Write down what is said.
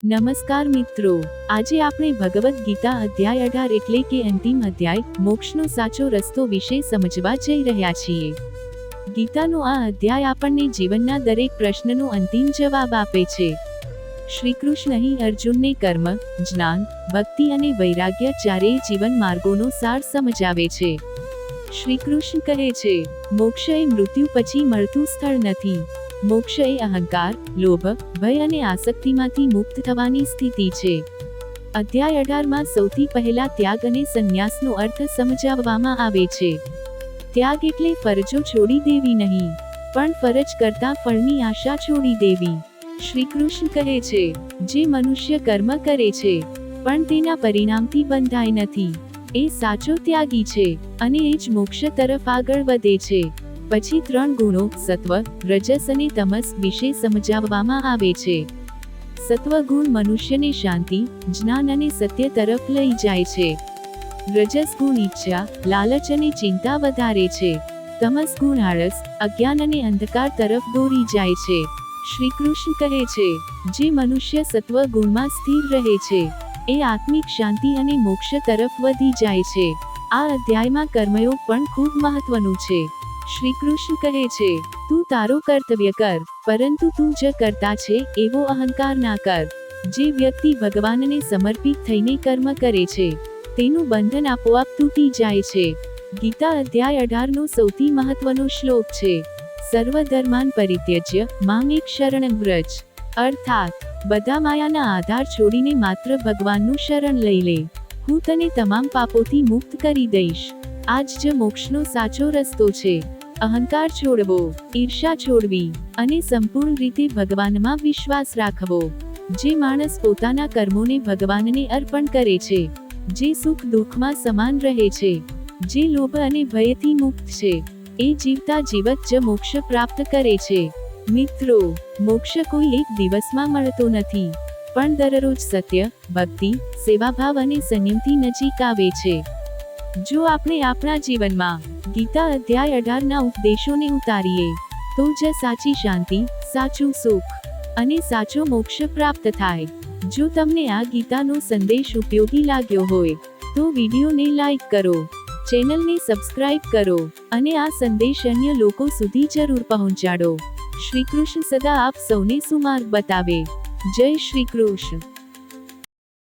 નમસ્કાર મિત્રો, આજે આપણે ભગવદ્ ગીતા અધ્યાય 18 એટલે કે અંતિમ અધ્યાય મોક્ષનો સાચો રસ્તો વિશે સમજવા જઈ રહ્યા છીએ. ગીતાનો આ અધ્યાય આપણને જીવનના દરેક પ્રશ્નનો અંતિમ જવાબ આપે છે. શ્રી કૃષ્ણ અહીં અર્જુનને કર્મ, જ્ઞાન, ભક્તિ અને વૈરાગ્ય ચારેય જીવન માર્ગોનો સાર સમજાવે છે. શ્રી કૃષ્ણ કહે છે, મોક્ષ એ મૃત્યુ પછી મળતું સ્થળ નથી. મોક્ષ એ અહંકાર, લોભ, ભય અને આસક્તિમાંથી મુક્ત થવાની સ્થિતિ છે. અધ્યાય 18માં સૌથી પહેલા ત્યાગ અને સંન્યાસનો અર્થ સમજાવવામાં આવે છે. ત્યાગ એટલે ફરજો છોડી દેવી નહીં, પણ ફરજ કરતા ફળની આશા છોડી દેવી. શ્રી કૃષ્ણ કહે છે, જે મનુષ્ય કર્મ કરે છે પણ તેના પરિણામથી બંધાય નથી, એ સાચો ત્યાગી છે અને એ જ મોક્ષ તરફ આગળ વધે છે. પછી 3 ગુણો સત્વ, રજસ અને તમસ વિશે સમજાવવામાં આવે છે. સત્વ ગુણ મનુષ્યને શાંતિ, જ્ઞાન અને સત્ય તરફ લઈ જાય છે. રજસ ગુણ ઈચ્છા, લાલચ અને ચિંતા વધારે છે. તમસ ગુણ આળસ, અજ્ઞાન અને અંધકાર તરફ દોરી જાય છે. શ્રી કૃષ્ણ કહે છે, જે મનુષ્ય સત્વ ગુણમાં સ્થિર રહે છે એ આત્મિક શાંતિ અને મોક્ષ તરફ વધી જાય છે. આ અધ્યાયમાં કર્મયોગ પણ ખૂબ મહત્વનું છે. શ્રી કૃષ્ણ કહે છે, તું તારો કર્તવ્ય કર, પરંતુ તું જ કરતા છે એવો અહંકાર ના કર. જે વ્યક્તિ ભગવાનને સમર્પિત થઈને કર્મ કરે છે તેનું બંધન આપોઆપ તૂટી જાય છે. ગીતા અધ્યાય 18નો સૌથી મહત્વનો શ્લોક છે, સર્વધર્માન પરિત્યજ્ય મામ એક શરણં વ્રજ. અર્થાત બધા માયાના આધાર છોડીને માત્ર ભગવાનનું શરણ લઈ લે, હું તને તમામ પાપોથી મુક્ત કરી દઈશ. આ જ મોક્ષનો સાચો રસ્તો છે. અહંકાર છોડવો, ઈર્ષા છોડવી અને સંપૂર્ણ રીતે ભગવાનમાં વિશ્વાસ રાખવો. જે માણસ પોતાના કર્મોને ભગવાનને અર્પણ કરે છે, જે સુખ દુઃખમાં સમાન રહે છે, જે લોભ અને ભયથી મુક્ત છે, એ જીવતા જીવત જ મોક્ષ પ્રાપ્ત કરે છે. મિત્રો, મોક્ષ કોઈ એક દિવસમાં મળતો નથી, પણ દરરોજ સત્ય, ભક્તિ, સેવાભાવ અને સંયમથી નજીક આવે છે. જો આપણે આપણા જીવનમાં ગીતા અધ્યાય 18ના ઉપદેશોને ઉતારીએ તો જ સાચી શાંતિ, સાચું સુખ અને સાચો મોક્ષ પ્રાપ્ત થાય. જો તમને આ ગીતાનો સંદેશ ઉપયોગી લાગ્યો હોય તો વિડીયોને લાઈક કરો, ચેનલને સબસ્ક્રાઇબ કરો અને આ સંદેશ અન્ય લોકો સુધી જરૂર પહોંચાડો. શ્રી કૃષ્ણ સદા આપ સૌને સુમાર્ગ બતાવે. જય શ્રી કૃષ્ણ.